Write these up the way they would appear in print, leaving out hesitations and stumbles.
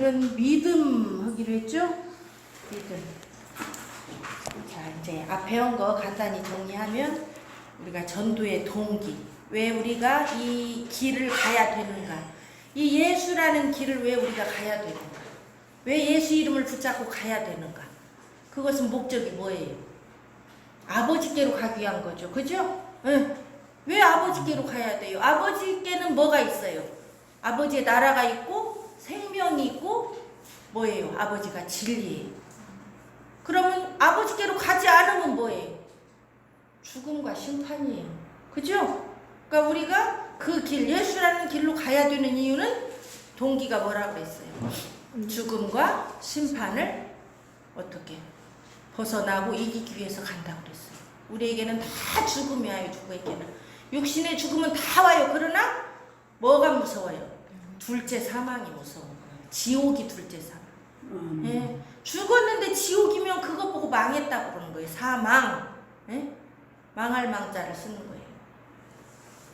오늘은 믿음 하기로 했죠? 믿음. 자, 이제 앞에 배운 거 간단히 정리하면 우리가 전도의 동기, 왜 우리가 이 길을 가야 되는가, 이 예수라는 길을 왜 우리가 가야 되는가, 왜 예수 이름을 붙잡고 가야 되는가, 그것은 목적이 뭐예요? 아버지께로 가기 위한 거죠. 그죠? 응. 왜 아버지께로 가야 돼요? 아버지께는 뭐가 있어요? 아버지의 나라가 있고 생명이 있고 뭐예요? 아버지가 진리예요. 그러면 아버지께로 가지 않으면 뭐예요? 죽음과 심판이에요. 그죠? 그러니까 우리가 그 길, 예수라는 길로 가야 되는 이유는 동기가 뭐라고 그랬어요? 죽음과 심판을 어떻게 벗어나고 이기기 위해서 간다고 그랬어요. 우리에게는 다 죽음이 와요. 누구에게는 육신의 죽음은 다 와요. 그러나 뭐가 무서워요? 둘째 사망이 무서워. 지옥이 둘째 사망. 예. 죽었는데 지옥이면 그거 보고 망했다고 그러는 거예요. 사망. 예? 망할 망자를 쓰는 거예요.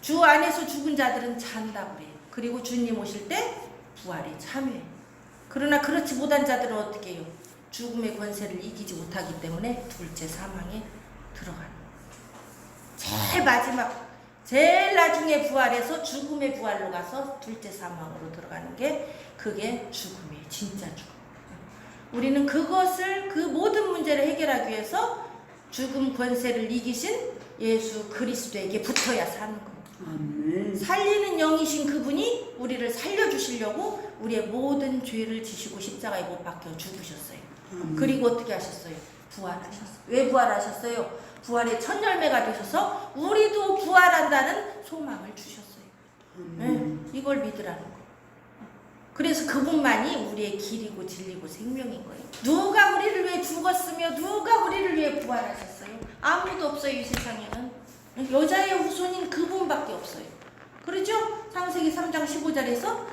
주 안에서 죽은 자들은 잔다고 그래요. 그리고 주님 오실 때 부활에 참여해요. 그러나 그렇지 못한 자들은 어떻게 해요? 죽음의 권세를 이기지 못하기 때문에 둘째 사망에 들어가는 거예요. 제일 마지막, 제일 나중에 부활해서 죽음의 부활로 가서 둘째 사망으로 들어가는 게 그게 죽음이에요. 진짜 죽음. 우리는 그것을, 그 모든 문제를 해결하기 위해서 죽음 권세를 이기신 예수 그리스도에게 붙어야 사는 겁니다. 살리는 영이신 그분이 우리를 살려주시려고 우리의 모든 죄를 지시고 십자가에 못 박혀 죽으셨어요. 그리고 어떻게 하셨어요? 부활하셨어요. 왜 부활하셨어요? 부활의 첫 열매가 되셔서 우리도 부활한다는 소망을 주셨어요. 네, 이걸 믿으라는 거. 그래서 그분만이 우리의 길이고 진리고 생명인 거예요. 누가 우리를 위해 죽었으며 누가 우리를 위해 부활하셨어요? 아무도 없어요. 이 세상에는. 여자의 후손인 그분밖에 없어요. 그러죠? 창세기 3장 15절에서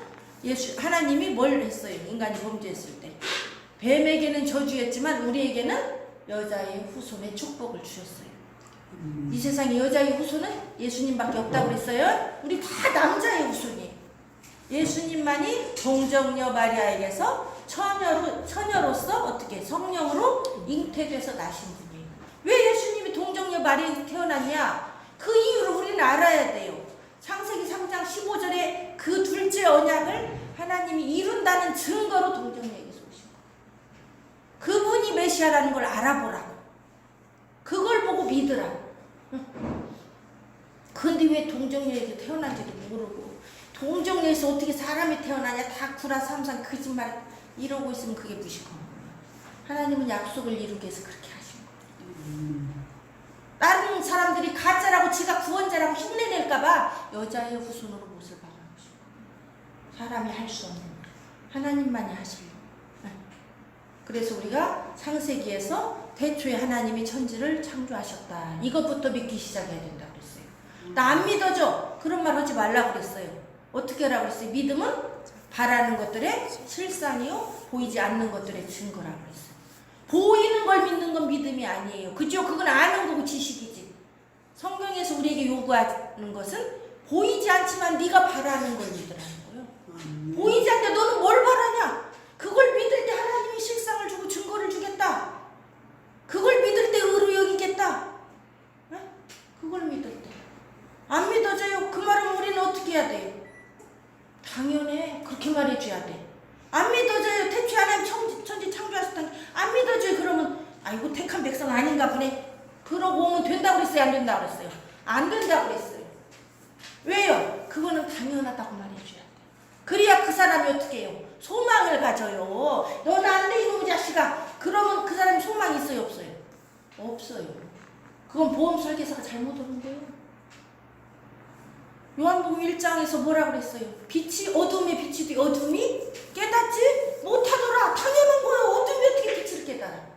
하나님이 뭘 했어요? 인간이 범죄했을 때 뱀에게는 저주였지만 우리에게는 여자의 후손의 축복을 주셨어요. 이 세상에 여자의 후손은 예수님밖에 없다고 그랬어요. 우리 다 남자의 후손이에요. 예수님만이 동정녀 마리아에게서 처녀로서 어떻게 성령으로 잉태돼서 나신 분이에요. 왜 예수님이 동정녀 마리아에게 태어났냐? 그 이유를 우리는 알아야 돼요. 창세기 3장 15절에 그 둘째 언약을 하나님이 이룬다는 증거로 동정녀에게서 오신 거예요. 그분이 메시아라는 걸 알아보라고. 그걸 보고 믿으라고. 근데 왜 동정녀에게 태어난지도 모르고 동정녀에서 어떻게 사람이 태어나냐, 다 구라 삼상 거짓말 이러고 있으면 그게 무식한 거예요. 하나님은 약속을 이루기 위해서 그렇게 하신 거예요. 다른 사람들이 가짜라고 지가 구원자라고 흉내낼까봐 여자의 후손으로 못을 박아놓으신 거예요. 사람이 할 수 없는 일, 하나님만이 하실래요. 그래서 우리가 창세기에서 태초에 하나님이 천지를 창조하셨다, 이것부터 믿기 시작해야 된다고 그랬어요. 나 안 믿어져, 그런 말 하지 말라고 그랬어요. 어떻게 하라고 그랬어요? 믿음은 바라는 것들의 실상이요 보이지 않는 것들의 증거라고 그랬어요. 보이는 걸 믿는 건 믿음이 아니에요. 그죠? 그건 아는 거고 지식이지. 성경에서 우리에게 요구하는 것은 보이지 않지만 네가 바라는 걸 믿으라는 거예요. 보이지 않는데 너는 뭘 바라냐? 그걸 믿을 때 하나님이 실상을 주고 증거를 주겠다. 그걸 믿을 때 의로 여기겠다. 네? 그걸 믿을 때. 안 믿어져요. 그 말은 우리는 어떻게 해야 돼요? 당연해. 그렇게 말해줘야 돼. 안 믿어져요. 태초에 하나님 천지 창조하셨다니 안 믿어져요. 그러면 아이고 택한 백성 아닌가 보네. 그러고 오면 된다고 그랬어요? 안 된다고 그랬어요? 안 된다고 그랬어요. 왜요? 그거는 당연하다고 말해줘야 돼. 그래야 그 사람이 어떻게 해요? 소망을 가져요. 너는 안 돼 이놈의 자식아. 그러면 그 사람이 소망이 있어요? 없어요? 없어요. 그건 보험 설계사가 잘못 오는 거예요. 요한복음 1장에서 뭐라고 그랬어요? 빛이 어둠의 빛이 돼. 어둠이 깨닫지 못하더라. 당연한 거예요. 어둠이 어떻게 빛을 깨달아?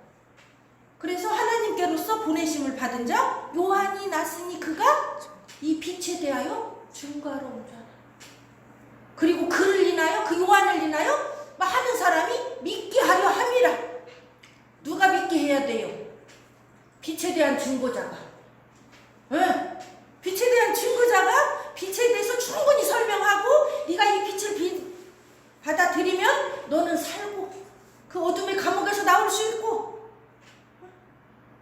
그래서 하나님께로서 보내심을 받은 자 요한이 났으니 그가 이 빛에 대하여 증거하러 자. 그리고 그를 인하여, 그 요한을 인하여 많은 사람이 믿게 하려 함이라. 누가 믿게 해야 돼요? 빛에 대한 증거자가. 네. 빛에 대한 증거자가 빛에 대해서 충분히 설명하고 네가 이 빛을 받아들여 너는 살고 그 어둠의 감옥에서 나올 수 있고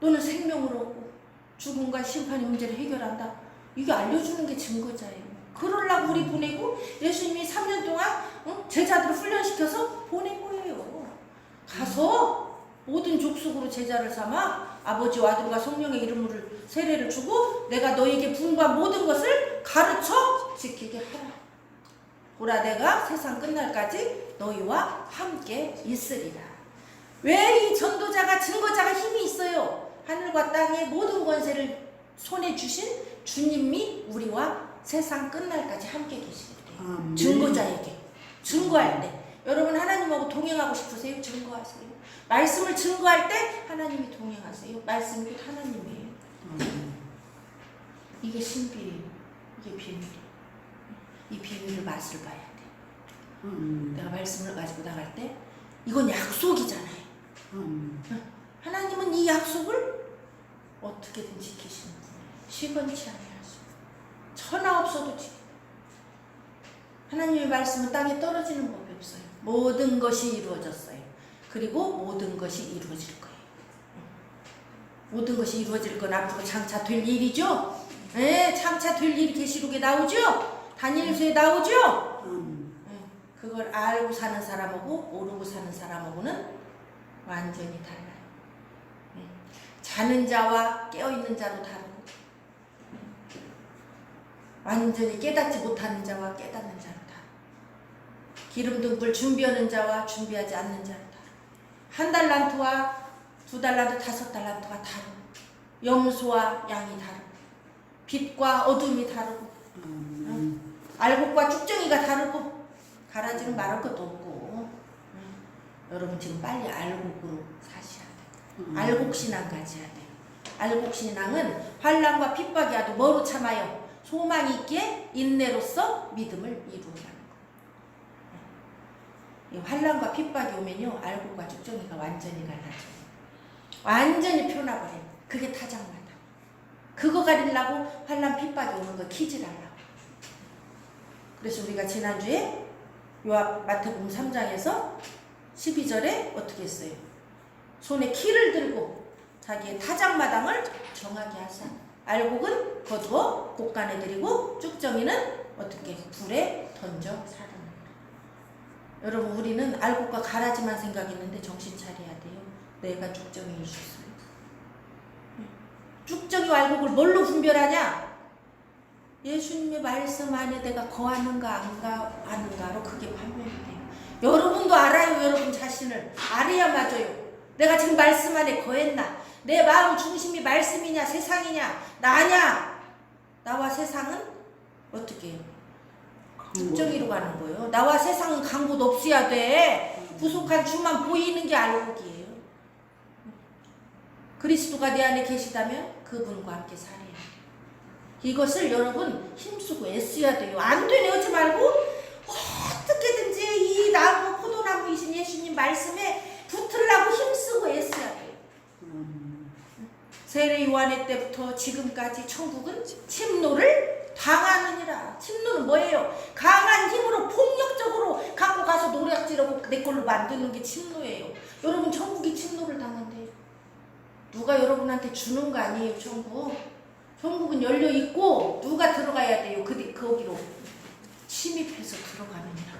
너는 생명을 얻고 죽음과 심판의 문제를 해결한다. 이게 알려주는 게 증거자예요. 그러려고 우리 보내고 예수님이 3년 동안 제자들을 훈련시켜서 보낸 거예요. 가서 모든 족속으로 제자를 삼아 아버지와 아들과 성령의 이름으로 세례를 주고 내가 너에게 부응한 모든 것을 가르쳐 지키게 하라. 보라 내가 세상 끝날까지 너희와 함께 있으리라. 왜 이 전도자가 증거자가 힘이 있어요? 하늘과 땅의 모든 권세를 손에 주신 주님이 우리와 세상 끝날까지 함께 계시대요. 증거자에게 증거할 때 여러분 하나님하고 동행하고 싶으세요? 증거하세요. 말씀을 증거할 때 하나님이 동행하세요. 말씀이 곧 하나님이에요. 이게 신비예요. 이게 비밀이에요. 이 비밀을 맛을 봐야 돼. 내가 말씀을 가지고 나갈 때 이건 약속이잖아요. 하나님은 이 약속을 어떻게든 지키시는 분이에요. 시건치 아니하시고 천하 없어도 지켜. 하나님의 말씀은 땅에 떨어지는 법이 없어요. 모든 것이 이루어졌어요. 그리고 모든 것이 이루어질 거예요. 모든 것이 이루어질 건 앞으로 장차 될 일이죠. 네, 장차 될 일이 계시록에 나오죠. 다니엘서에 나오죠. 그걸 알고 사는 사람하고 모르고 사는 사람하고는 완전히 달라요. 자는 자와 깨어있는 자로 다르고 완전히 깨닫지 못하는 자와 깨닫는 자로 다르고 기름 등불 준비하는 자와 준비하지 않는 자로 다르고 1달란트와 2달란트 5달란트가 다르고 염소와 양이 다르고 빛과 어둠이 다르고 알곡과 쭉정이가 다르고 가라지는 말할 것도 없고 여러분 지금 빨리 알곡으로 사셔야 돼요. 알곡신앙 가져야 돼요. 알곡신앙은 환난과 핍박이 와도 뭐로 참아요? 소망이 있기에 인내로써 믿음을 이루라는 거예요. 환난과 핍박이 오면요 알곡과 쭉정이가 완전히 갈라져요. 완전히 펴나버려요. 그게 타작마다. 그거 가리려고 환난 핍박이 오는 거 키질하려고. 그래서 우리가 지난주에 마태복음 3장에서 12절에 어떻게 했어요? 손에 키를 들고 자기의 타작마당을 정하게 하사 알곡은 거두어 곡간에 들이고 쭉정이는 어떻게 불에 던져 살아납니다. 여러분 우리는 알곡과 가라지만 생각했는데 정신 차려야 돼요. 내가 쭉정이일 수 있어요. 쭉정이와 알곡을 뭘로 분별하냐? 예수님의 말씀 안에 내가 거하는가 안 아는가로 그게 판별이 돼요. 여러분도 알아요. 여러분 자신을 알아야 맞아요. 내가 지금 말씀 안에 거했나? 내 마음 중심이 말씀이냐 세상이냐 나냐? 나와 세상은 어떻게 해요? 쭉정이로 가는 거예요. 나와 세상은 간 곳 없어야 돼. 부속한 주만 보이는 게 알곡이에요. 그리스도가 내 안에 계시다면 그분과 함께 살아요. 이것을 여러분 힘쓰고 애써야 돼요. 안 되네 하지 말고 어떻게든지 이 나무 포도나무이신 예수님 말씀에 붙으려고 힘쓰고 애써야 돼요. 세례 요한의 때부터 지금까지 천국은 침노를 당하느니라. 침노는 뭐예요? 강한 힘으로 폭력적으로 갖고 가서 노략질하고 내 걸로 만드는 게 침노예요. 여러분 천국이 침노를 당한대요. 누가 여러분한테 주는 거 아니에요. 천국은 열려 있고 누가 들어가야 돼요. 거기로 침입해서 들어가느니라.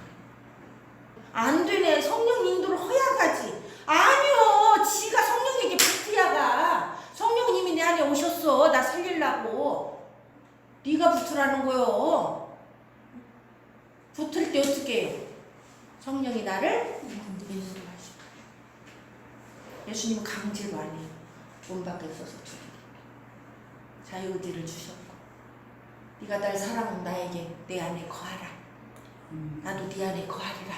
안 되네. 성령 인도를 허약하지. 아니요. 지가 성령에게 붙어야가. 성령은 이미 내 안에 오셨어. 나 살리려고. 네가 붙으라는 거요. 붙을 때 어떻게 해요? 성령이 나를 인도하시고. 예수님은 강제로 안 해요. 문 밖에 서서 자유의지를 주셨고 네가 날 사랑하면 나에게 내 안에 거하라. 나도 네 안에 거하리라.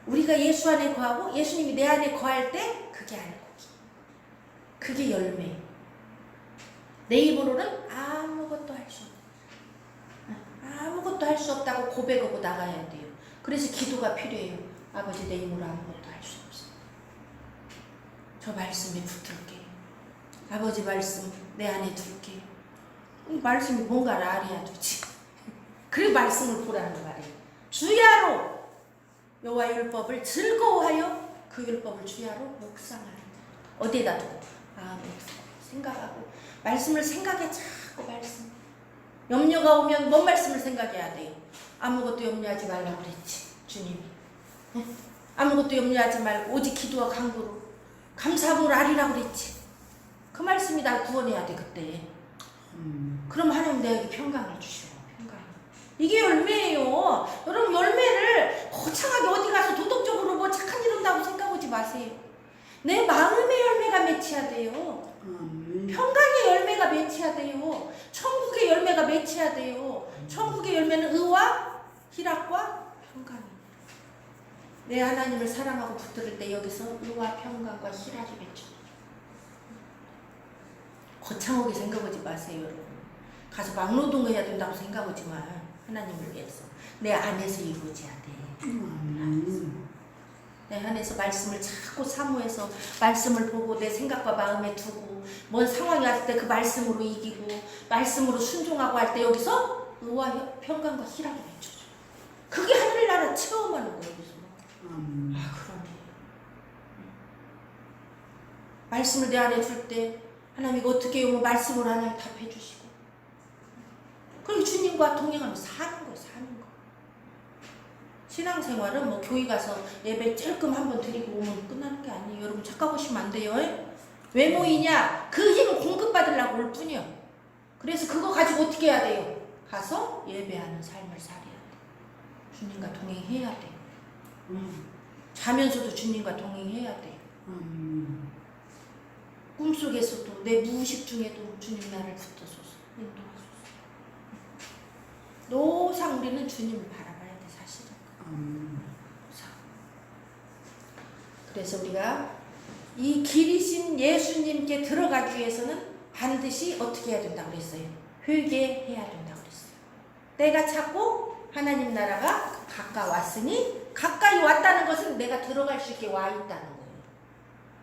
우리가 예수 안에 거하고 예수님이 내 안에 거할 때 그게 알곡이. 그게 열매. 내 입으로는 아무것도 할 수 없다. 아무것도 할 수 없다고 고백하고 나가야 돼요. 그래서 기도가 필요해요. 아버지 내 힘으로 아무것도 할 수 없어. 저 말씀에 붙을게요. 아버지 말씀 내 안에 둘게요. 이 말씀이 뭔가를 알아야 되지. 그래 말씀을 보라는 말이에요. 주야로 여호와 율법을 즐거워하여 그 율법을 주야로 묵상하라. 어디에다 두고? 마음에 생각하고 말씀을 생각해. 자꾸 말씀. 염려가 오면 뭔 말씀을 생각해야 돼요? 아무것도 염려하지 말라고 그랬지 주님이. 아무것도 염려하지 말고 오직 기도와 간구로 감사함으로 아리라고 그랬지. 그 말씀이 날 구원해야 돼 그때. 그럼 하나님 내게 평강을 주시오. 평강. 이게 열매예요. 여러분 열매를 거창하게 어디 가서 도덕적으로 뭐 착한 일 한다고 생각하지 마세요. 내 마음의 열매가 맺혀야 돼요. 평강의 열매가 맺혀야 돼요. 천국의 열매가 맺혀야 돼요. 천국의 열매는 의와 희락과 평강이에요. 내 하나님을 사랑하고 붙들을 때 여기서 의와 평강과 희락이 맺혀요. 거창하게 생각하지 마세요 여러분. 가서 막노동해야 된다고 생각하지만 하나님을 위해서 내 안에서 이루어져야 돼. 내 안에서 말씀을 자꾸 사모해서 말씀을 보고 내 생각과 마음에 두고 뭔 상황이 왔을 때 그 말씀으로 이기고 말씀으로 순종하고 할 때 여기서 의와 평강과 희락이 맺혀져. 그게 하늘나라 체험하는 거예요 여기서. 그러네. 말씀을 내 안에 둘 때 하나님 이거 어떻게 해요? 말씀으로 하나님 답해 주시고 그리고 주님과 동행하면서 사는 거예요. 사는 거. 신앙생활은 뭐 교회 가서 예배 찔끔 한번 드리고 오면 끝나는 게 아니에요. 여러분 착각하시면 안 돼요. 왜 모이냐? 그 힘을 공급받으려고 올 뿐이요. 그래서 그거 가지고 어떻게 해야 돼요? 가서 예배하는 삶을 살아야 돼. 주님과 동행해야 돼. 자면서도 주님과 동행해야 돼. 꿈속에서도 내 무의식 중에도 주님 나를 붙어서서 인도하소서. 노상 우리는 주님을 바라봐야 돼 사실은. 그래서 우리가 이 길이신 예수님께 들어가기 위해서는 반드시 어떻게 해야 된다고 그랬어요? 회개해야 된다고 그랬어요. 때가 찼고 하나님 나라가 가까웠으니 가까이 왔다는 것은 내가 들어갈 수 있게 와 있다는 거예요.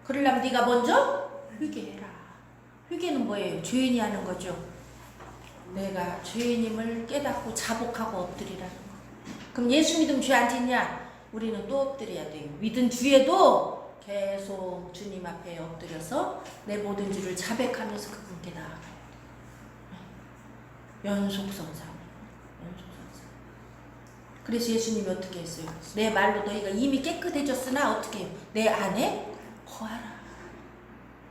그러려면 네가 먼저 회개해라. 회개는 뭐예요? 죄인이 하는 거죠. 내가 죄인임을 깨닫고 자복하고 엎드리라는 거. 그럼 예수 믿으면 죄 안 짓냐? 우리는 또 엎드려야 돼요. 믿은 주에도 계속 주님 앞에 엎드려서 내 모든 죄를 자백하면서 그분께 나아가야 돼. 연속성상. 그래서 예수님이 어떻게 했어요? 내 말로 너희가 이미 깨끗해졌으나 어떻게 해요? 내 안에 거하라.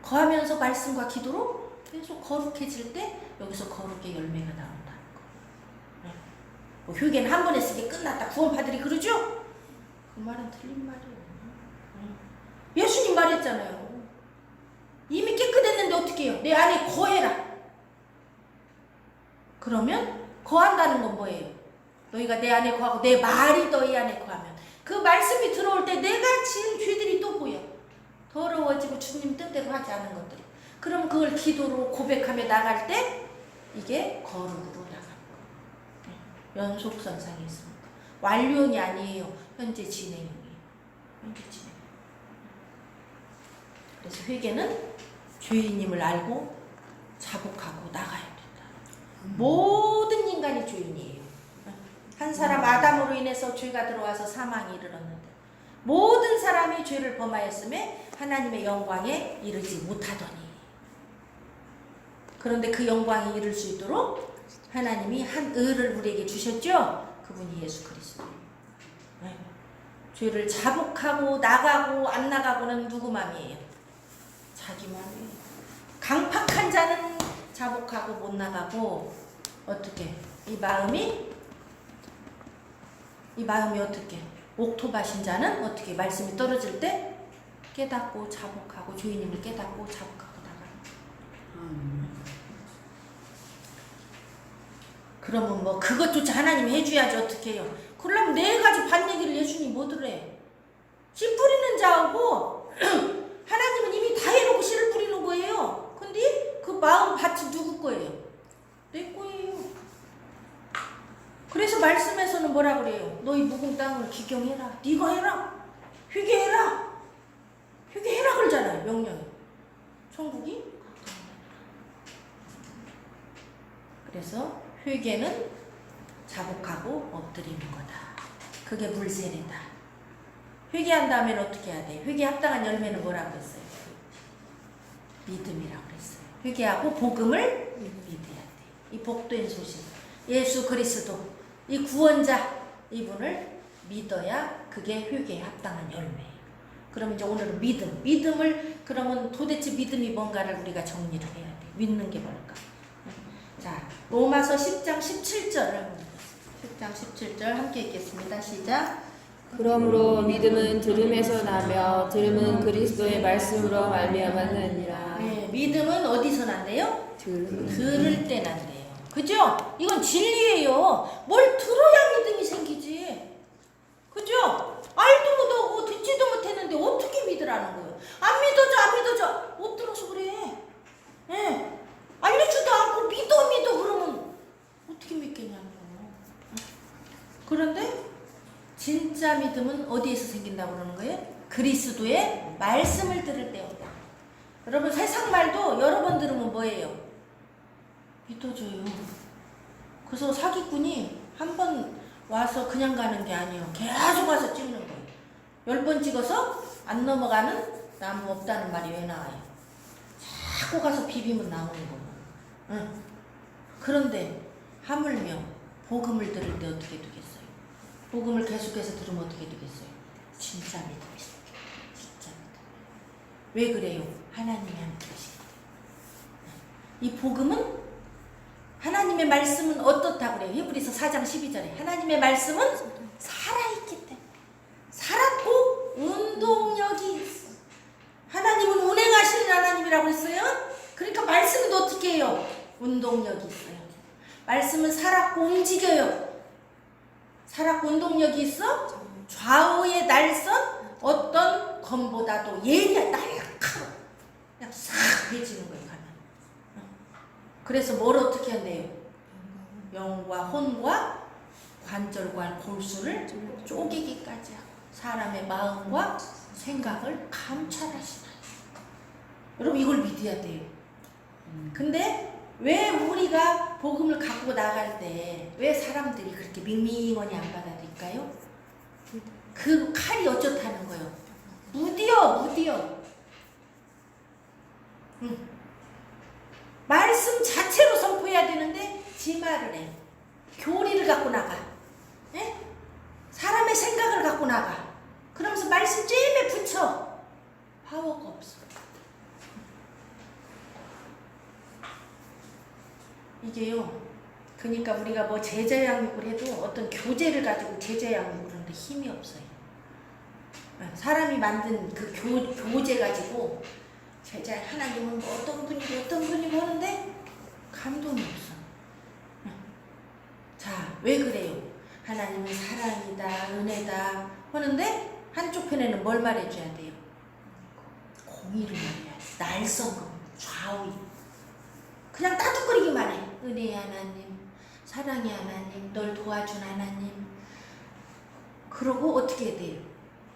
거하면서 말씀과 기도로 계속 거룩해질 때 여기서 거룩의 열매가 나온다는 거. 뭐 회개는 한 번 했으니 끝났다. 구원파들이 그러죠? 그 말은 틀린 말이에요. 예수님 말했잖아요. 이미 깨끗했는데 어떻게 해요? 내 안에 거해라. 그러면 거한다는 건 뭐예요? 너희가 내 안에 거하고 내 말이 너희 안에 거하면 그 말씀이 들어올 때 내가 지은 죄들이 또 보여. 더러워지고 주님 뜻대로 하지 않은 것들. 그럼 그걸 기도로 고백하며 나갈 때 이게 거룩으로 나가는 거예요. 연속선상이 있습니다. 완료이 아니에요. 현재 진행형이에요. 현재 진행. 그래서 회개는 죄인임을 알고 자복하고 나가야 된다. 모든 인간이 죄인이에요. 한 사람 아담으로 인해서 죄가 들어와서 사망이 이르렀는데 모든 사람이 죄를 범하였음에 하나님의 영광에 이르지 못하더니 그런데 그 영광에 이를 수 있도록 하나님이 한 의를 우리에게 주셨죠? 그분이 예수 그리스도예요. 네. 죄를 자복하고 나가고 안 나가고는 누구 맘이에요? 자기 맘이에요. 강팍한 자는 자복하고 못 나가고 어떻게? 이 마음이 어떻게? 옥토바신 자는 어떻게? 말씀이 떨어질 때 깨닫고 자복하고 주인님을 깨닫고 자복하고 나가요. 그러면 뭐 그것조차 하나님이 해줘야지 어떻게 해요? 그러려면 네 가지 반 얘기를 예수님이 뭐 들래? 씨 뿌리는 자하고 하나님은 이미 다 해놓고 씨를 뿌리는 거예요. 근데 그 마음 밭이 누구 거예요? 내 거예요. 그래서 말씀에서는 뭐라 그래요? 너희 묵은 땅을 기경해라. 네가 해라. 회개해라. 회개해라 그러잖아요. 명령이. 천국이? 그래서 회개는 자복하고 엎드리는 거다. 그게 물세례다. 회개한 다음에는 어떻게 해야 돼? 회개 합당한 열매는 뭐라고 했어요? 믿음이라고 그랬어요. 회개하고 복음을 믿어야 돼. 이 복된 소식, 예수 그리스도, 이 구원자, 이분을 믿어야 그게 회개에 합당한 열매예요. 그럼 이제 오늘은 믿음을 그러면 도대체 믿음이 뭔가를 우리가 정리를 해야 돼. 믿는 게 뭘까? 자, 로마서 10장 17절을 10장 17절 함께 읽겠습니다. 시작. 그러므로 믿음은 들음에서 나며 들음은 그리스도의 말씀으로 말미암았느니라. 네, 믿음은 어디서 난대요? 들을 때 난대요. 그죠? 이건 진리예요. 뭘 들어야 믿음이 생기지. 그죠? 알도 못하고 듣지도 못했는데 어떻게 믿으라는 거예요? 안 믿어져. 못 들어서 그래. 예. 알려주도 않고 믿어 그러면 어떻게 믿겠냐고요. 그런데 진짜 믿음은 어디에서 생긴다고 그러는 거예요? 그리스도의 말씀을 들을 때였다. 여러분 세상 말도 여러 번 들으면 뭐예요? 믿어져요. 그래서 사기꾼이 한 번 와서 그냥 가는 게 아니에요. 계속 와서 찍는 거예요. 10번 찍어서 안 넘어가는 나무 없다는 말이 왜 나와요? 자꾸 가서 비비면 나오는 거예요. 응. 그런데 하물며 복음을 들을 때 어떻게 되겠어요? 복음을 계속해서 들으면 어떻게 되겠어요? 진짜 믿음이 생겨요. 진짜 믿음. 왜 그래요? 하나님이 함께 계시기 때문에. 이 복음은 하나님의 말씀은 어떻다고 그래요? 히브리서 4장 12절에 하나님의 말씀은 살아있기 때문에 살았고 운동력이 있어. 하나님은 운행하시는 하나님이라고 했어요. 그러니까 말씀은 어떻게 해요? 운동력이 있어요. 말씀은 살았고 움직여요. 살았고 운동력이 있어? 좌우의 날선 어떤 검보다도 예리한 날카로 그냥 싹 해지는 거예요. 그래서 뭘 어떻게 한대요? 영과 혼과 관절과 골수를 쪼개기까지 하고 사람의 마음과 생각을 감찰하시나요. 여러분 이걸 믿어야 돼요. 근데 왜 우리가 복음을 갖고 나갈 때 왜 사람들이 그렇게 밍밍하니 안 받아들일까요? 그 칼이 어쩌다는 거예요. 무디어. 말씀 자체로 선포해야 되는데 지 말을 해. 교리를 갖고 나가. 예? 사람의 생각을 갖고 나가. 그러면서 말씀 쯤에 붙여. 파워가 없어. 이게요. 그러니까 우리가 뭐 제자 양육을 해도 어떤 교재를 가지고 제자 양육을 하는데 힘이 없어요. 사람이 만든 그 교재 가지고 제자 하나님은 뭐 어떤 분이고 하는데 감동이 없어. 자, 왜 그래요? 하나님은 사랑이다, 은혜다 하는데 한쪽 편에는 뭘 말해줘야 돼요? 공의를 말해야 돼. 날선 좌우. 그냥 따뜻거리기만 해. 은혜의 하나님, 사랑의 하나님, 널 도와준 하나님. 그러고 어떻게 해야 돼요?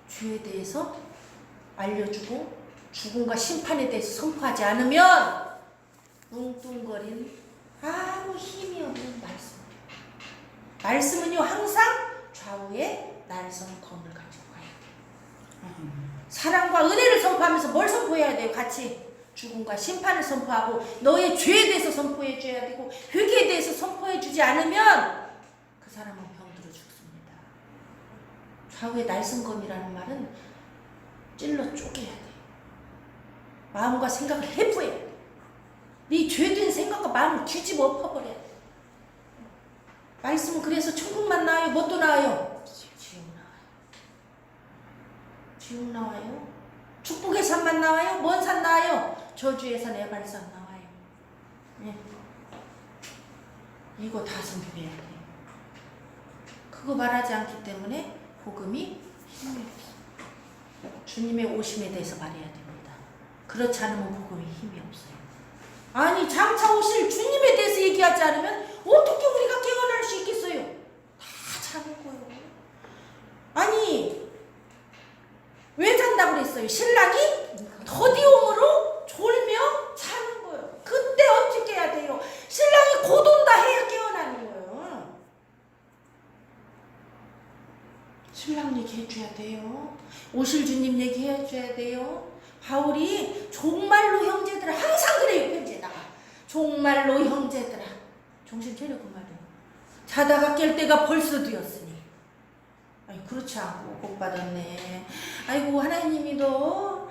죄에 대해서 알려주고 죽음과 심판에 대해서 선포하지 않으면 뚱뚱거린 아무 힘이 없는 말씀. 말씀은요 항상 좌우에 날선 검을 가지고 가야 돼요. 사랑과 은혜를 선포하면서 뭘 선포해야 돼요? 같이 죽음과 심판을 선포하고 너의 죄에 대해서 선포해 줘야 되고 회개에 대해서 선포해 주지 않으면 그 사람은 병들어 죽습니다. 좌우에 날선 검이라는 말은 찔러 쪼개야 돼. 마음과 생각을 해부해. 네 죄된 생각과 마음을 뒤집어 엎어버려. 말씀은 그래서 천국만 나와요? 뭣도 나와요? 지옥 나와요. 축복의 산만 나와요? 뭔 산 나와요? 저주의 산 에발산 나와요. 네. 이거 다 선포해야 돼. 그거 말하지 않기 때문에 복음이 힘이 없어. 주님의 오심에 대해서 말해야 됩니다. 그렇지 않으면 복음에 힘이 없어요. 아니 장차 오실 주님에 대해서 얘기하지 않으면 어떻게 우리가 깨어날 수 있겠어요? 다 자는 거예요. 아니 왜 잔다고 그랬어요? 신랑이 더디움으로 졸며 자는 거예요. 그때 어떻게 해야 돼요? 신랑이 곧 온다 해야 깨어나는 거예요. 신랑 얘기 해줘야 돼요. 오실 주님 얘기해 줘야 돼요. 바울이 종말로 형제들아, 항상 그래요. 편지에다가 종말로 형제들아. 정신 차려 그 말이에요. 자다가 깰 때가 벌써 되었으니. 아니 그렇지 않고 복 받았네. 아이고 하나님이 너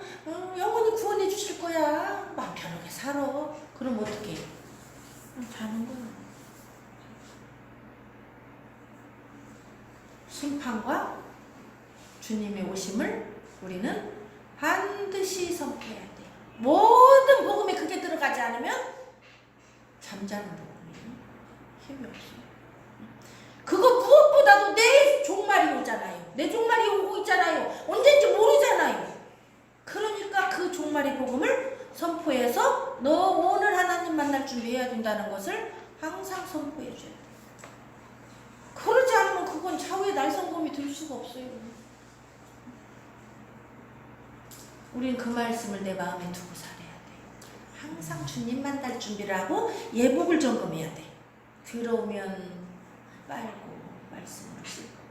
영원히 구원해 주실 거야. 마음 편하게 살아. 그럼 어떻게? 자는 거야. 심판과 주님의 오심을 우리는 반드시 선포해야 돼요. 모든 복음에 그게 들어가지 않으면 잠자는 복음이에요. 힘이 없어요. 그거 무엇보다도 내 종말이 오잖아요. 내 종말이 오고 있잖아요. 언젠지 모르잖아요. 그러니까 그 종말의 복음을 선포해서 너 오늘 하나님 만날 준비해야 된다는 것을 항상 선포해 줘야 돼요. 그러지 않으면 그건 차후에 날성범이 될 수가 없어요. 우리는 그 말씀을 내 마음에 두고 살아야 돼요. 항상 주님 만날 준비를 하고 예복을 점검해야 돼. 들어오면 빨고 말씀을 씹고.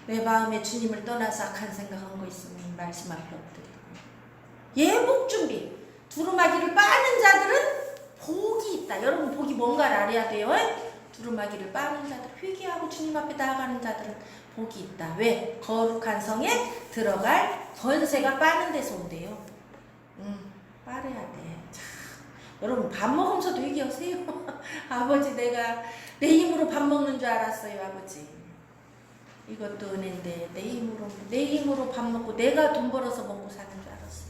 내 마음에 주님을 떠나서 악한 생각한 거 있으면 말씀 앞에 엎드리고. 예복 준비. 두루마기를 빠는 자들은 복이 있다. 여러분 복이 뭔가를 알아야 돼요. 두루마기를 빠는 자들, 회개하고 주님 앞에 나아가는 자들은 복이 있다. 왜? 거룩한 성에 들어갈 권세가 빠는 데서 온대요. 빠래야 돼. 참, 여러분 밥 먹으면서도 얘기하세요. 아버지 내가 내 힘으로 밥 먹는 줄 알았어요. 아버지 이것도 은혜인데 내 힘으로 밥 먹고 내가 돈 벌어서 먹고 사는 줄 알았어요.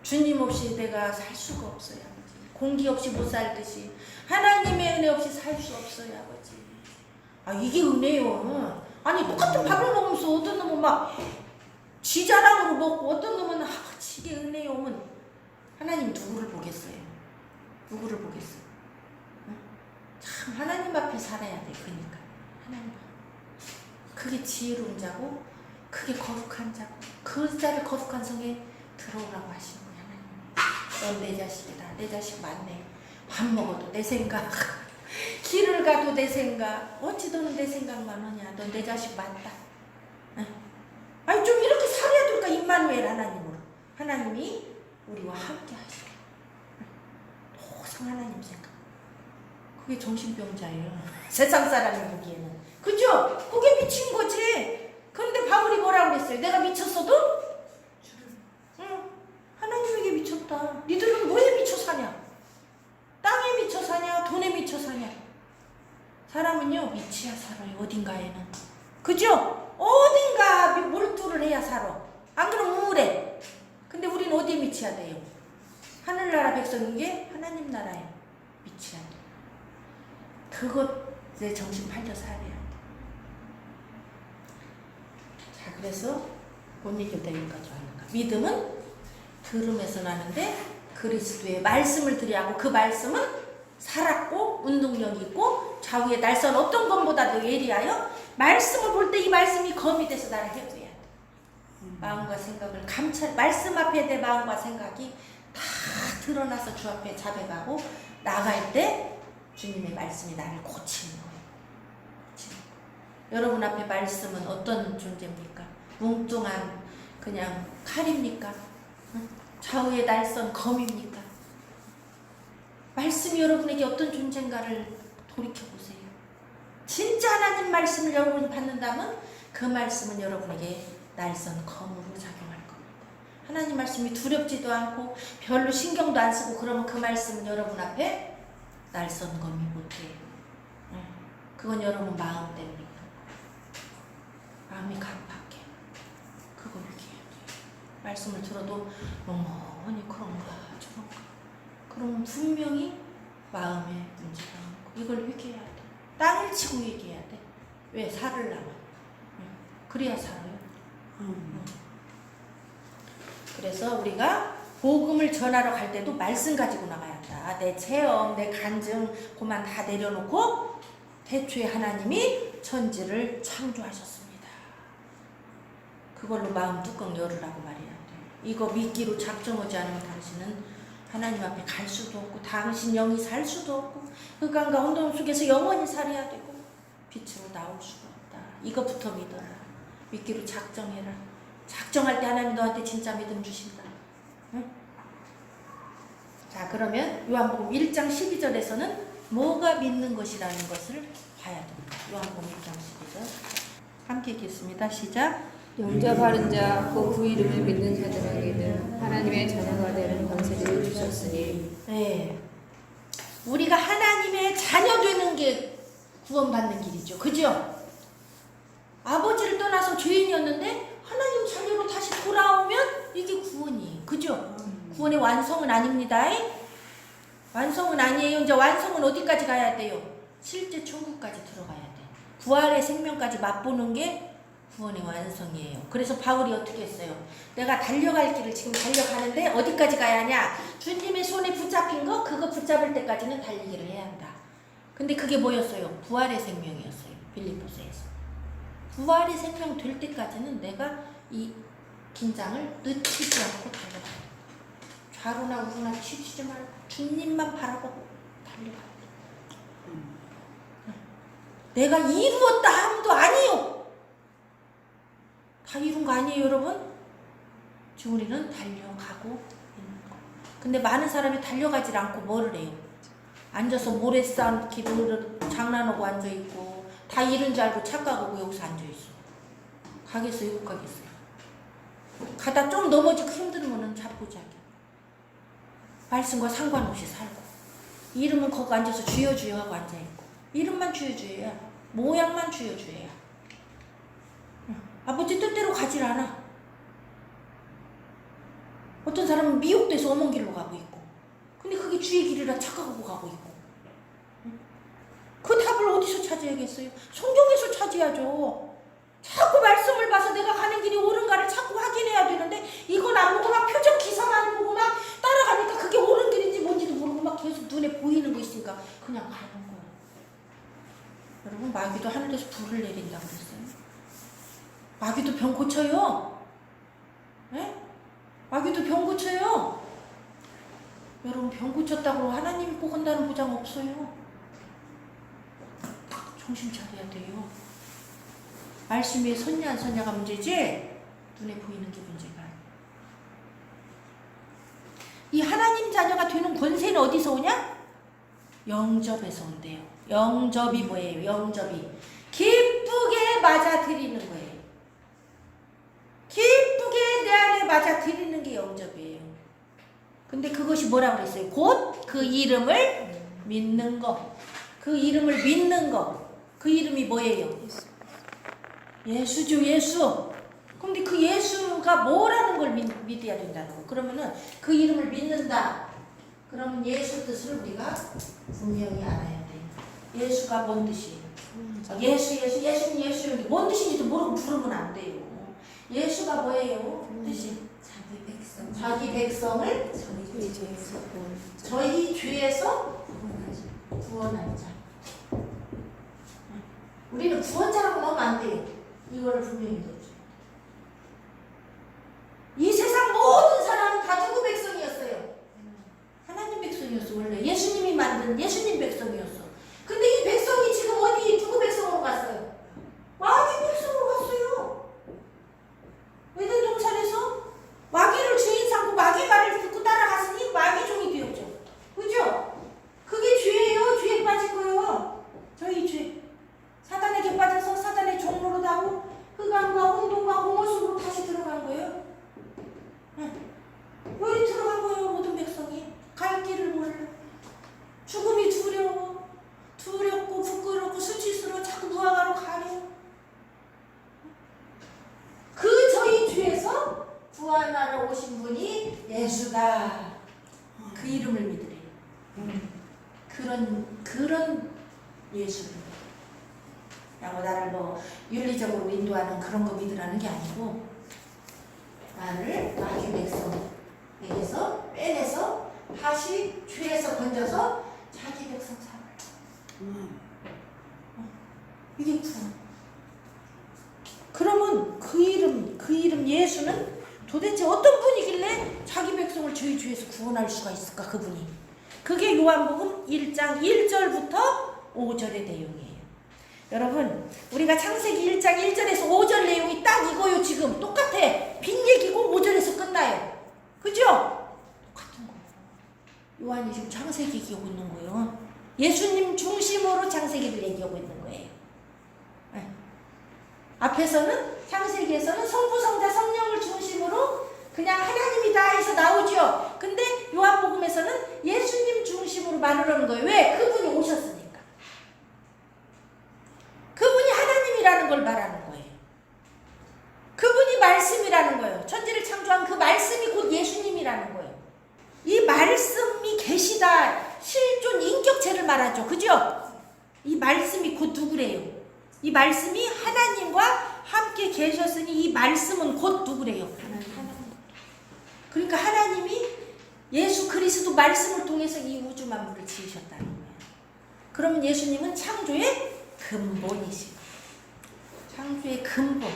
주님 없이 내가 살 수가 없어요. 아버지. 공기 없이 못 살듯이 하나님의 은혜 없이 살 수 없어요. 아버지. 아 이게 은혜요. 아니 똑같은 밥을 먹으면서 어떤 놈은 막 지 자랑으로 먹고 어떤 놈은 아버지 이게 은혜요. 하나님 누구를 보겠어요? 누구를 보겠어요? 응? 참 하나님 앞에 살아야 돼. 그러니까 하나님 그게 지혜로운 자고 그게 거룩한 자고 그 자를 거룩한 성에 들어오라고 하시는 거예요. 하나님 넌 내 자식이다. 내 자식 맞네. 밥 먹어도 내 생각 길을 가도 내 생각 어찌 너는 내 생각만 하냐. 넌 내 자식 맞다. 응? 아니 좀 이렇게 살아야 될까. 임마누엘 하나님으로 하나님이 우리와 함께 하시고 항상 하나님 생각. 그게 정신병자예요. 세상 사람이 보기에는. 그죠? 그게 미친 거지. 그런데 바울이 뭐라고 그랬어요? 내가 미쳤어도? 응. 하나님에게 미쳤다. 니들은 뭐에 미쳐 사냐? 땅에 미쳐 사냐? 돈에 미쳐 사냐? 사람은요 미치야 살아요. 어딘가에는. 그죠? 어딘가 몰두를 해야 살아. 안 그러면 우울해. 근데 우리는 어디에 미쳐야 돼요? 하늘나라 백성인 게 하나님 나라에 미쳐야 돼. 그것에 정신 팔려 살아야 돼. 자, 그래서 못 이겼다 여기까지 하는가. 믿음은 들음에서 나는데 그리스도의 말씀을 들여하고 그 말씀은 살았고 운동력이 있고 좌우의 날선 어떤 것보다도 예리하여 말씀을 볼 때 이 말씀이 검이 돼서 나를 해줘야 돼. 마음과 생각을 감찰, 말씀 앞에 내 마음과 생각이 다 드러나서 주 앞에 자백하고 나갈 때 주님의 말씀이 나를 고치는 거예요. 고치는 거예요. 여러분 앞에 말씀은 어떤 존재입니까? 뭉뚱한 그냥 칼입니까? 좌우의 날선 검입니까? 말씀이 여러분에게 어떤 존재인가를 돌이켜보세요. 진짜 하나님 말씀을 여러분이 받는다면 그 말씀은 여러분에게 날선 검으로 작용할 겁니다. 하나님 말씀이 두렵지도 않고 별로 신경도 안 쓰고 그러면 그 말씀은 여러분 앞에 날선 검이 못해요. 그건 여러분 마음 때문에 마음이 강팍해. 그거 얘기해야 돼요. 말씀을 들어도 멍하니 그런가 저런가 그러면 분명히 마음에 문제가 있고 이걸 회개해야 돼. 땅을 치고 얘기해야 돼. 왜? 살으려면. 그래야 살아요. 그래서 우리가 복음을 전하러 갈 때도 말씀 가지고 나가야 한다. 내 체험, 내 간증 그만 다 내려놓고 태초에 하나님이 천지를 창조하셨습니다. 그걸로 마음 뚜껑 열으라고 말해야 돼. 이거 믿기로 작정하지 않으면 당신은 하나님 앞에 갈 수도 없고 당신 영이 살 수도 없고 흑암과 혼돈 속에서 영원히 살아야 되고 빛으로 나올 수가 없다. 이것부터 믿어라. 믿기로 작정해라. 작정할 때 하나님 너한테 진짜 믿음 주신다. 응? 자, 그러면 요한복음 1장 12절에서는 뭐가 믿는 것이라는 것을 봐야 됩니다. 요한복음 1장 12절 함께 읽겠습니다. 시작. 영접하는 자, 그 이름을 믿는 자들에게는 하나님의 자녀가 되는 권세를 주셨으니. 네, 우리가 하나님의 자녀 되는 게 구원받는 길이죠. 그죠? 아버지를 떠나서 죄인이었는데 하나님 자녀로 다시 돌아오면 이게 구원이에요. 그죠? 구원의 완성은 아닙니다. 완성은 아니에요. 이제 완성은 어디까지 가야 돼요? 실제 천국까지 들어가야 돼. 부활의 생명까지 맛보는 게 구원의 완성이에요. 그래서 바울이 어떻게 했어요? 내가 달려갈 길을 지금 달려가는데 어디까지 가야 하냐? 주님의 손에 붙잡힌 거, 그거 붙잡을 때까지는 달리기를 해야 한다. 근데 그게 뭐였어요? 부활의 생명이었어요. 빌립보서에서. 부활의 생명 될 때까지는 내가 이 긴장을 늦추지 않고 달려가야 돼. 좌로나 우로나 치우치지 말고 주님만 바라보고 달려가야 돼. 내가 이루었다 함도 아니요. 다 이룬 거 아니에요, 여러분? 지금 우리는 달려가고 있는 거. 근데 많은 사람이 달려가질 않고 뭐를 해요? 앉아서 모래 쌓기를 장난하고 앉아있고 다 이룬 줄 알고 착각하고 여기서 앉아있어. 가겠어요? 못 가겠어요? 가다 좀 넘어지고 힘들면은 자포자기. 말씀과 상관없이 살고 이름은 거기 앉아서 주여 주여 하고 앉아있고 이름만 주여 주여야 모양만 주여 주여야 아버지 뜻대로 가질 않아. 어떤 사람은 미혹돼서 어먼 길로 가고 있고 근데 그게 주의 길이라 착각하고 가고 있고 그 답을 어디서 찾아야겠어요? 성경에서 찾아야죠. 자꾸 말씀을 봐서 내가 가는 길이 옳은가를 자꾸 확인해야 되는데 이건 안 보고 막 표적 기사만 보고 막 따라가니까 그게 옳은 길인지 뭔지도 모르고 막 계속 눈에 보이는 거 있으니까 그냥 가는 거예요. 여러분 마귀도 하늘에서 불을 내린다고 그랬어요. 마귀도 병 고쳐요. 네? 마귀도 병 고쳐요. 여러분 병 고쳤다고 하나님이 꼭 한다는 보장 없어요. 정신 차려야 돼요. 말씀이 섰냐 안 섰냐가 문제지 눈에 보이는 게 문제가 아니에요. 이 하나님 자녀가 되는 권세는 어디서 오냐? 영접에서 온대요. 영접이 뭐예요? 영접이 기쁘게 맞아들이는 거예요. 기쁘게 내 안에 맞아들이는 게 영접이에요. 근데 그것이 뭐라고 그랬어요? 곧 그 이름을 믿는 거. 그 이름을 믿는 거. 그 이름이 뭐예요? 예수죠, 예수. 근데 그 예수가 뭐라는 걸 믿어야 된다는 거. 그러면은 그 이름을 믿는다. 그러면 예수 뜻을 우리가 분명히 알아야 돼요. 예수가 뭔 뜻이에요? 예수님 뭔 뜻인지도 모르고 부르면 안 돼요. 예수가 뭐예요? 뜻이 자기 백성을 저희 죄에서 구원할 자. 우리는 구원자라고 넣으면 안 돼요. 이거를 분명히 넣어줘요. 이 세상 모든 사람은 다 누구 백성이었어요? 하나님 백성이었어. 원래 예수님이 만든 예수님 백성이었어. 근데 이 백성이 지금 어디 누구 백성으로 갔어요? 마귀 백성으로 갔어요. 에덴 동산에서 마귀를 주인 삼고 마귀 말을 듣고 따라갔으니 마귀 종이 되었죠. 그죠? 그게 죄예요. 죄에 빠진 거예요. 저희 죄. 사단에게 빠져서 사단의 종로로 가고 흑암과 혼돈과 공허 속으로 다시 들어간 거예요. 여기 들어간 거예요. 모든 백성이. 갈 길을 몰라. 죽음이 두려워. 두렵고 부끄럽고 수치스러워. 자꾸 무화과로 가려. 그 저희 죄에서 구원하러 오신 분이 예수다. 그 이름을 믿으래요. 그런 예수를. 나를 뭐 윤리적으로 인도하는 그런 거 믿으라는 게 아니고 나를 마귀 백성에게서 빼내서 다시 죄에서 건져서 자기 백성 삼을. 이게 구원. 그러면 그 이름 예수는 도대체 어떤 분이길래 자기 백성을 저희 죄에서 구원할 수가 있을까? 그분이. 그게 요한복음 1장 1절부터 5절의 내용이에요. 여러분, 우리가 창세기 1장 1절에서 5절 내용이 딱 이거요. 지금 똑같아. 빈 얘기고 5절에서 끝나요. 그죠? 똑같은 거예요. 요한이 지금 창세기 얘기하고 있는 거예요. 예수님 중심으로 창세기를 얘기하고 있는 거예요. 네. 앞에서는 창세기에서는 성부, 성자, 성령을 중심으로 그냥 하나님이다 해서 나오죠. 근데 요한복음에서는 예수님 중심으로 말을 하는 거예요. 왜? 그분이 오셨으니까. 그분이 하나님이라는 걸 말하는 거예요. 그분이 말씀이라는 거예요. 천지를 창조한 그 말씀이 곧 예수님이라는 거예요. 이 말씀이 계시다, 실존 인격체를 말하죠. 그죠? 이 말씀이 곧 누구래요? 이 말씀이 하나님과 함께 계셨으니 이 말씀은 곧 누구래요? 하나님. 그러니까 하나님이 예수 그리스도 말씀을 통해서 이 우주 만물을 지으셨다는 거예요. 그러면 예수님은 창조의 근본이시고, 창조의 근본.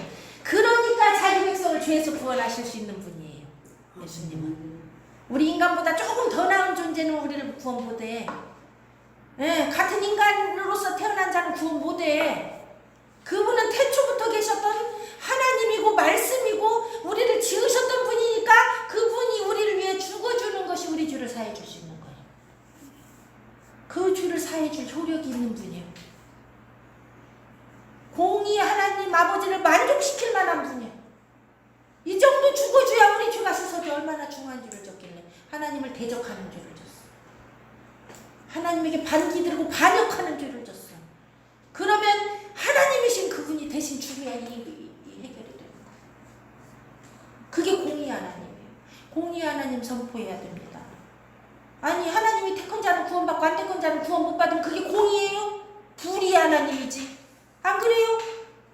그러니까 자기 백성을 죄에서 구원하실 수 있는 분이에요. 예수님은. 우리 인간보다 조금 더 나은 존재는 우리를 구원 못해. 네, 같은 인간으로서 태어난 자는 구원 못해. 그분은 태초부터 계셨던 하나님이고 말씀이고 우리를 지으셨던 분이니까 그분이 우리를 위해 죽어주는 것이 우리 죄를 사해 줄 수 있는 거예요. 그 죄를 사해 줄 효력이 있는 분이에요. 공의 하나님 아버지를 만족시킬 만한 분이에요. 이 정도 죽어줘야 우리 죄가 씻어져. 얼마나 중한 죄를 졌길래. 하나님을 대적하는 죄를 졌어. 하나님에게 반기 들고 반역하는 죄를 졌어. 그러면 하나님이신 그분이 대신 죽어야 이 해결이 되는 거예요. 그게 공의 하나님이에요. 공의 하나님 선포해야 됩니다. 아니, 하나님이 택한 자는 구원받고 안 택한 자는 구원 못 받으면 그게 공의예요? 불의 하나님이지. 안 그래요?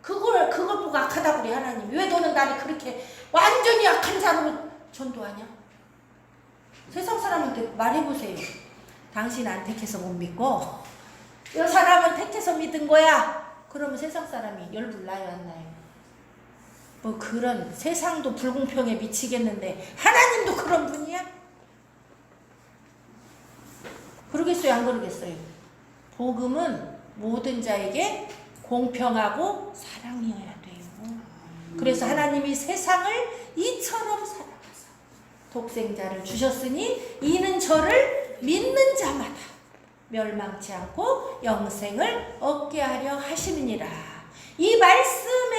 그걸 보고 악하다고 그래, 하나님이. 왜 너는 나를 그렇게 완전히 악한 자로 전도하냐? 세상 사람한테 말해보세요. 당신 안 택해서 못 믿고 이 사람은 택해서 믿은 거야. 그러면 세상 사람이 열불 나요, 안 나요? 뭐 그런 세상도 불공평에 미치겠는데 하나님도 그런 분이야? 그러겠어요, 안 그러겠어요? 복음은 모든 자에게 공평하고 사랑이어야 돼요. 그래서 하나님이 세상을 이처럼 사랑하사 독생자를 주셨으니 이는 저를 믿는 자마다 멸망치 않고 영생을 얻게 하려 하시느니라. 이 말씀에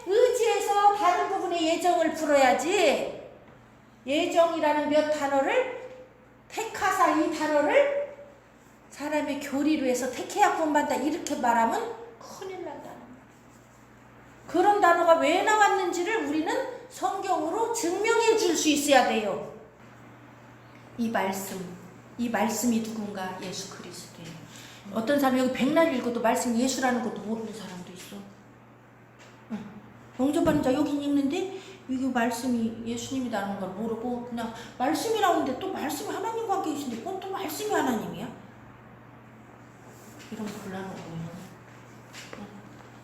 의지해서 다른 부분의 예정을 풀어야지, 예정이라는 몇 단어를 택하사 이 단어를 사람의 교리로 해서 택해야 구원받다 이렇게 말하면 큰일 난다는 거예요. 그런 단어가 왜 나왔는지를 우리는 성경으로 증명해 줄 수 있어야 돼요. 이 말씀이 누군가? 예수 그리스도예요. 어떤 사람이 여기 백날 읽어도 말씀이 예수라는 것도 모르는 사람도 있어. 영접하는 자 여긴 읽는데 이게 말씀이 예수님이라는 걸 모르고 그냥 말씀이라는데 또 말씀이 하나님과 함께 계신데 그건 또 말씀이 하나님이야? 이런 곤란한 거예요.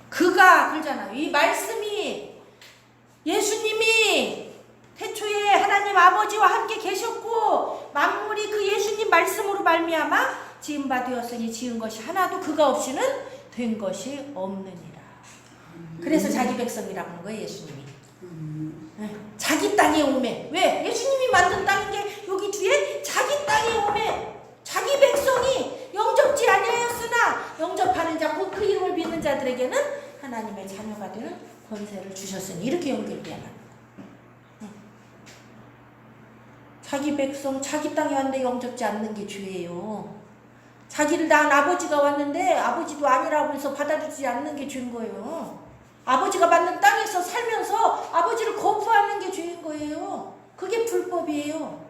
그가 그러잖아요. 이 말씀이 예수님이 태초에 하나님 아버지와 함께 계셨고 만물이 그 예수님 말씀으로 말미암아 지은 바 되었으니 지은 것이 하나도 그가 없이는 된 것이 없느니라. 그래서 자기 백성이라고 하는 거예요, 예수님이. 자기 땅에 오매. 왜? 예수님이 만든 땅인 게 여기 뒤에 자기 땅에 오매. 자기 백성이 영접지 아니하였으나 영접하는 자 곧 그 이름을 믿는 자들에게는 하나님의 자녀가 되는 권세를 주셨으니 이렇게 연결돼야 합니다. 자기 백성 자기 땅에 왔는데 영접지 않는 게 죄예요. 자기를 낳은 아버지가 왔는데 아버지도 아니라고 해서 받아주지 않는 게 죄인 거예요. 아버지가 만든 땅에서 살면서 아버지를 거부하는 게 죄인 거예요. 그게 불법이에요.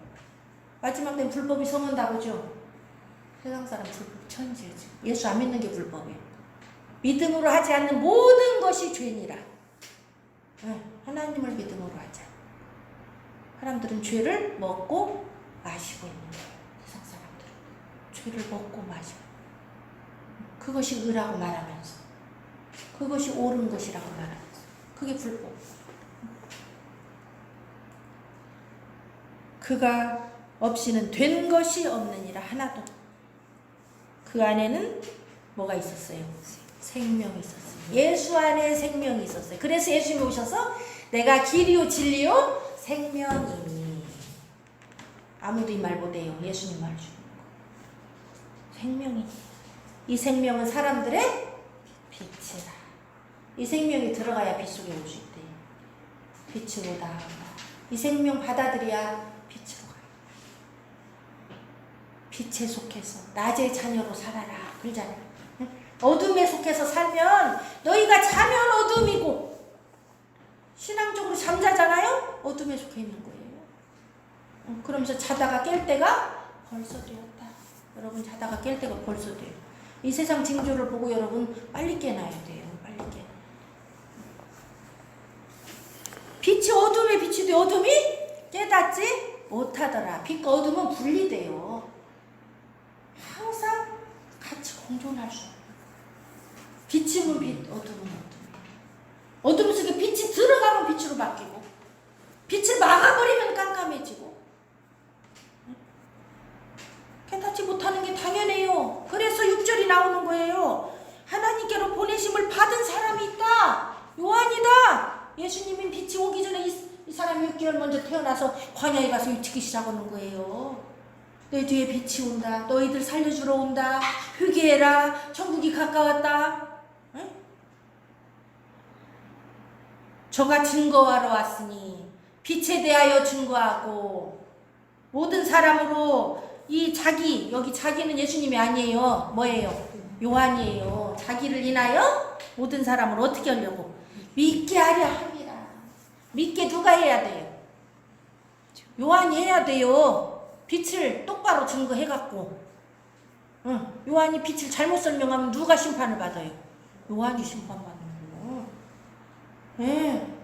마지막 땐 불법이 성한다고죠. 세상 사람 불법 천지지. 예수 안 믿는 게 불법이에요. 믿음으로 하지 않는 모든 것이 죄니라. 하나님을 믿음으로 하자. 사람들은 죄를 먹고 마시고 있는 거예요. 세상 사람들은 죄를 먹고 마시고 그것이 의라고 말하면서 그것이 옳은 것이라고 말하면서 그게 불법. 그가 없이는 된 것이 없느니라. 하나도. 그 안에는 뭐가 있었어요? 생명이 있었어요. 예수 안에 생명이 있었어요. 그래서 예수님이 오셔서 내가 길이요 진리요 생명이니. 아무도 이 말 못해요. 예수님 말 주는 거. 생명이니. 이 생명은 사람들의 빛이라. 이 생명이 들어가야 빛 속에 올 수 있대. 빛으로 나아가. 이 생명 받아들여야 빛으로 가. 빛에 속해서 낮의 자녀로 살아라. 그러잖아요. 어둠에 속해서 살면 너희가 자면 어둠이고 신앙적으로 잠자잖아요. 어둠에 속해 있는 거예요. 그러면서 자다가 깰 때가 벌써 되었다. 여러분 자다가 깰 때가 벌써 돼요. 이 세상 징조를 보고 여러분 빨리 깨놔야 돼요. 빨리 깨. 빛이 어둠에 비치되 어둠이 깨닫지 못하더라. 빛과 어둠은 분리돼요. 항상 같이 공존할 수 없어요. 빛이면 빛, 어둠은 어둠. 어둠 속에 빛이 들어가면 빛으로 바뀌고 빛을 막아버리면 깜깜해지고 깨닫지 못하는 게 당연해요. 그래서 6절이 나오는 거예요. 하나님께로 보내심을 받은 사람이 있다. 요한이다. 예수님이 빛이 오기 전에 이 사람이 6개월 먼저 태어나서 광야에 가서 유치기 시작하는 거예요. 내 뒤에 빛이 온다. 너희들 살려주러 온다. 회개해라. 천국이 가까웠다. 응? 저가 증거하러 왔으니 빛에 대하여 증거하고 모든 사람으로 이 자기, 여기 자기는 예수님이 아니에요. 뭐예요? 요한이에요. 자기를 인하여 모든 사람을 어떻게 하려고? 믿게 하려 함이라. 믿게 누가 해야 돼요? 요한이 해야 돼요. 빛을 똑바로 증거해갖고. 응. 요한이 빛을 잘못 설명하면 누가 심판을 받아요? 요한이 심판받는 거예요. 네.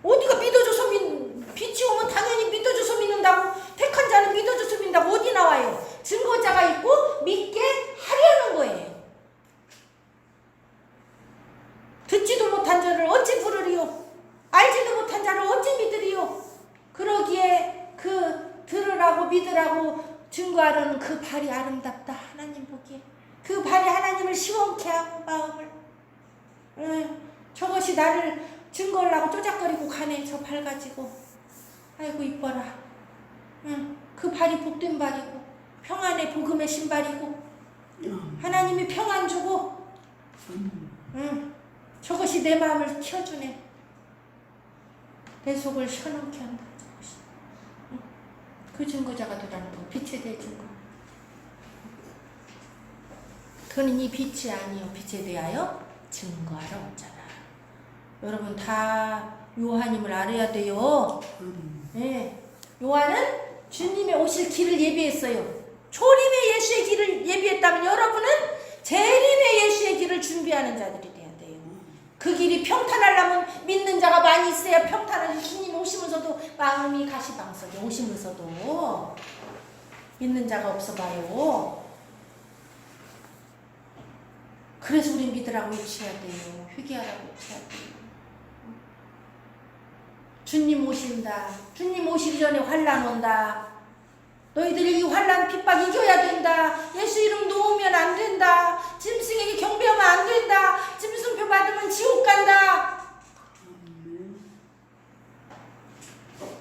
어디가 믿어줘서 빛이 오면 당연히 믿어줘서 믿는다고, 택한 자는 믿어줘서 믿는다고 어디 나와요? 증거자가 있고 믿게 하려는 거예요. 듣지도 못한 자를 어찌 부르리요? 알지도 못한 자를 어찌 믿으리요? 그러기에 그 들으라고 믿으라고 증거하려는 그 발이 아름답다. 하나님 보기에 그 발이 하나님을 시원케 하고 마음을. 저것이 나를 증거하려고 쪼작거리고 가네. 저 발 가지고. 아이고 이뻐라. 그 발이 복된 발이고 평안의 복음의 신발이고 하나님이 평안 주고 저것이 내 마음을 켜주네. 내 속을 시원하게 한다. 저것이. 그 증거자가 되라는 거. 빛에 대해 증거. 그는 이 빛이 아니요 빛에 대하여 증거하러 왔잖아. 여러분 다 요한님을 알아야 돼요. 네. 요한은 주님의 오실 길을 예비했어요. 초림의 예수의 길을 예비했다면 여러분은 재림의 예수의 길을 준비하는 자들이 돼야 돼요. 그 길이 평탄하려면 믿는 자가 많이 있어야 평탄하지. 주님 오시면서도 마음이 가시방석에 오시면서도 믿는 자가 없어 봐요. 그래서 우리 믿으라고 외쳐야 돼요. 회개하라고 외쳐야 돼요. 주님 오신다. 주님 오시기 전에 환난 온다. 너희들이 이 환난 핍박 이겨야 된다. 예수 이름 놓으면 안 된다. 짐승에게 경배하면 안 된다. 짐승표 받으면 지옥 간다.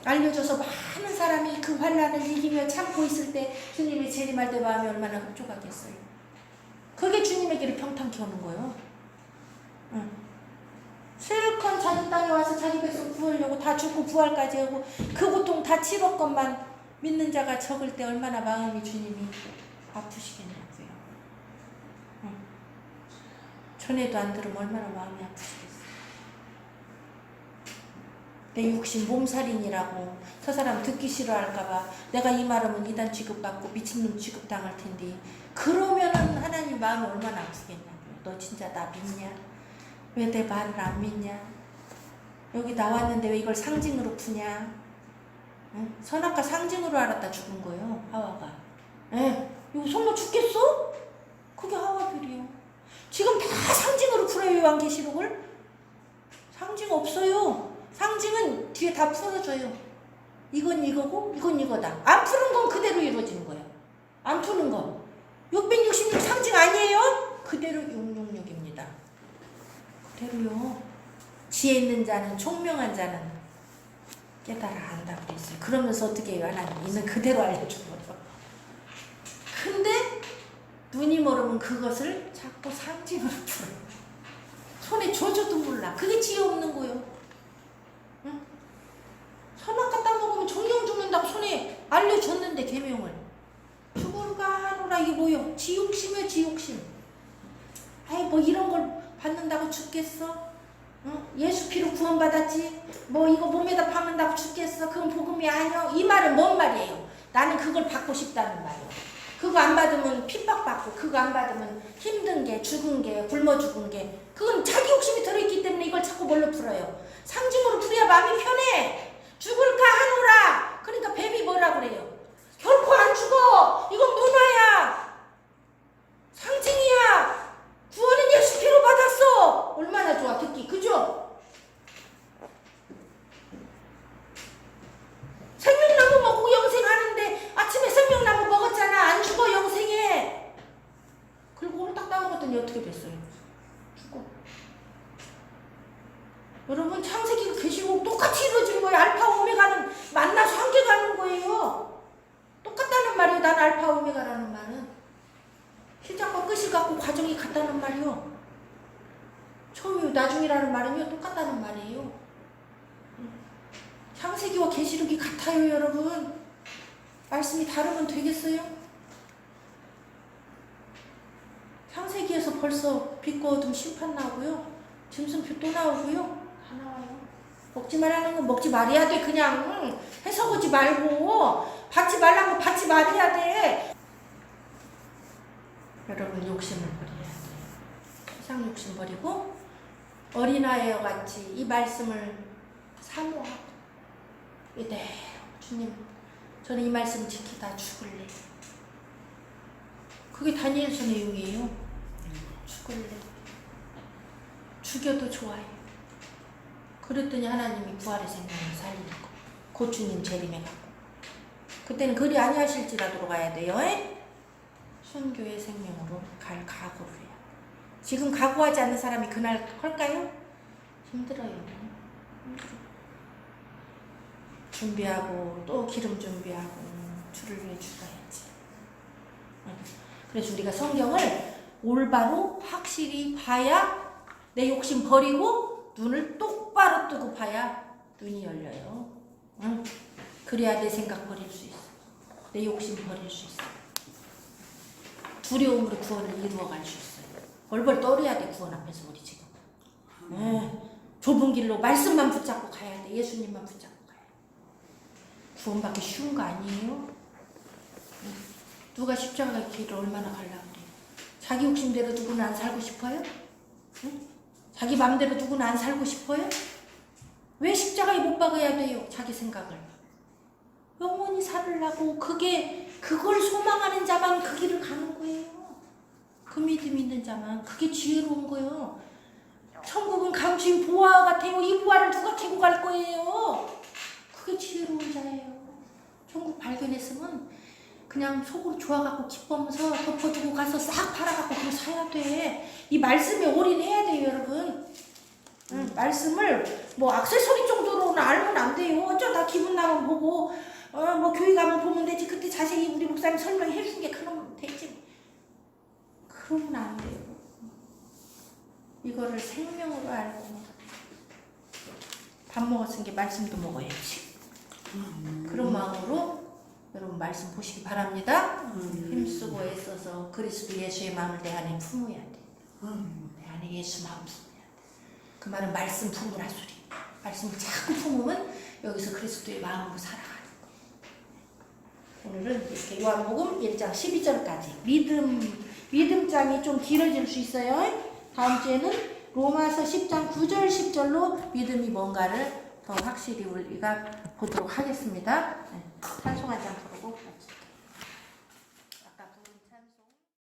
알려줘서 많은 사람이 그 환난을 이기며 참고 있을 때 주님이 재림할 때 마음이 얼마나 흡족하겠어요. 그게 주님의 길을 평탄케 하는 거예요. 실컷 자기 땅에 와서 자기 백성 구하려고 다 죽고 부활까지 하고 그 고통 다 치렀건만 믿는 자가 적을 때 얼마나 마음이 주님이 아프시겠냐고요. 전에도 안 들으면 얼마나 마음이 아프시겠어요. 내 육신 몸살인이라고 저 사람 듣기 싫어할까봐 내가 이 말하면 이단 취급받고 미친놈 취급당할 텐데 그러면은 하나님 마음이 얼마나 아프겠냐고요. 너 진짜 나 믿냐? 왜 내 말을 안 믿냐? 여기 나왔는데 왜 이걸 상징으로 푸냐? 응? 선악과 상징으로 알았다 죽은 거예요. 하와가. 이거 손로 죽겠어? 그게 하와별이요. 지금 다 상징으로 풀어요. 요한계시록을. 상징 없어요. 상징은 뒤에 다 풀어줘요. 이건 이거고 이건 이거다. 안 푸는 건 그대로 이루어지는 거예요. 안 푸는 건. 666 상징 아니에요? 그대로 666 그대로요. 지혜 있는 자는, 총명한 자는 깨달아 안다고 그랬어요. 그러면서 어떻게 해요? 하나님 있는 그대로 알려줘버려. 근데 눈이 멀으면 그것을 자꾸 상징으로 풀어. 손에 줘줘도 몰라. 그게 지혜 없는 거예요. 응? 선악 갖다 먹으면 정령 죽는다고 손에 알려줬는데 계명을 죽을까 하노라. 이게 뭐요? 지욕심이야, 지욕심. 아이 뭐 이런 걸 받는다고 죽겠어? 응? 예수 피로 구원받았지? 뭐 이거 몸에다 박는다고 죽겠어? 그건 복음이 아니야. 이 말은 뭔 말이에요? 나는 그걸 받고 싶다는 말이에요. 그거 안 받으면 핍박받고, 그거 안 받으면 힘든 게, 죽은 게, 굶어 죽은 게, 그건 자기 욕심이 들어있기 때문에 이걸 자꾸 뭘로 풀어요? 상징으로 풀어야 마음이 편해. 죽을까 하노라. 그러니까 뱀이 뭐라 그래요? 결코 안 죽어. 이건 문화야. 상징이야. 구원은 예수 피로 받았어. 얼마나 좋아 듣기. 그죠? 생명나무 먹고 영생하는데 아침에 생명나무 먹었잖아. 안 죽어 영생해. 그리고 오늘 딱 따먹었더니 어떻게 됐어요? 죽어. 여러분 창세기가 계시고 똑같이 이루어진 거예요. 알파 오메가는 만나서 함께 가는 거예요. 똑같다는 말이에요. 난 알파 오메가라는 말은 시작과 끝이 같고 과정이 같다는 말이요. 처음이요 나중이라는 말은요 똑같다는 말이에요. 창세기와 계시록이 같아요. 여러분 말씀이 다르면 되겠어요? 창세기에서 벌써 빛과 어둠 심판 나오고요, 짐승표 또 나오고요, 다 나와요. 먹지 말라는 건 먹지 말아야 돼. 그냥 해석하지 말고 받지 말라는 건 받지 말아야 돼. 여러분 욕심을 버려야 돼. 세상 욕심 버리고 어린아이와 같이 이 말씀을 사모하고 이대로 주님 저는 이 말씀 지키다 죽을래. 그게 다니엘서 내용이에요. 죽을래. 죽여도 좋아요. 그랬더니 하나님이 부활의 생명을 살리는 거. 곧 주님 재림해가고. 그때는 그리 아니하실지라도 가야 돼요. 순교의 생명으로 갈 각오를 해요. 지금 각오하지 않는 사람이 그날 할까요? 힘들어요. 힘들어. 준비하고 또 기름 준비하고 주를 위해 죽어야지. 그래서 우리가 성경을 올바로 확실히 봐야 내 욕심 버리고 눈을 똑바로 뜨고 봐야 눈이 열려요. 그래야 내 생각 버릴 수 있어. 내 욕심 버릴 수 있어. 두려움으로 구원을 이루어갈 수 있어요. 벌벌 떨어야 돼. 구원 앞에서 우리 지금. 좁은 길로 말씀만 붙잡고 가야 돼. 예수님만 붙잡고 가야 돼. 구원받기 쉬운 거 아니에요? 누가 십자가의 길을 얼마나 가려고 그래요? 자기 욕심대로 누구는 안 살고 싶어요? 자기 마음대로 누구는 안 살고 싶어요? 왜 십자가에 못 박아야 돼요? 자기 생각을. 영원히 살으려고 그걸 소망하는 자만 그 길을 가는 거예요. 그 믿음 있는 자만. 그게 지혜로운 거예요. 천국은 강주인 보화 같아요. 이 보화를 누가 캐고 갈 거예요? 그게 지혜로운 자예요. 천국 발견했으면 그냥 속으로 좋아갖고 기뻐하면서 덮어두고 가서 싹 팔아갖고 그거 사야 돼. 이 말씀에 올인해야 돼요, 여러분. 말씀을 뭐 액세서리 정도로는 알면 안 돼요. 어쩌다 기분 나면 보고 뭐 교회 가면 보면 되지. 그때 자세히 우리 목사님 설명해 준 게 그러면 되지. 그러면 안 돼요. 이거를 생명으로 알고 밥 먹었으니까 말씀도 먹어야지. 그런 마음으로 여러분 말씀 보시기 바랍니다. 힘쓰고 애써서 그리스도 예수의 마음을 내 안에 품어야 돼. 내 안에 예수 마음 품어야 돼. 그 말은 말씀 품으라 소리. 말씀을 자꾸 품으면 여기서 그리스도의 마음으로 살아가는 거예요. 오늘은 이렇게 요한복음 1장 12절까지 믿음장이 좀 길어질 수 있어요. 다음 주에는 로마서 10장 9절 10절로 믿음이 뭔가를 더 확실히 우리가 보도록 하겠습니다. 찬송 한 장.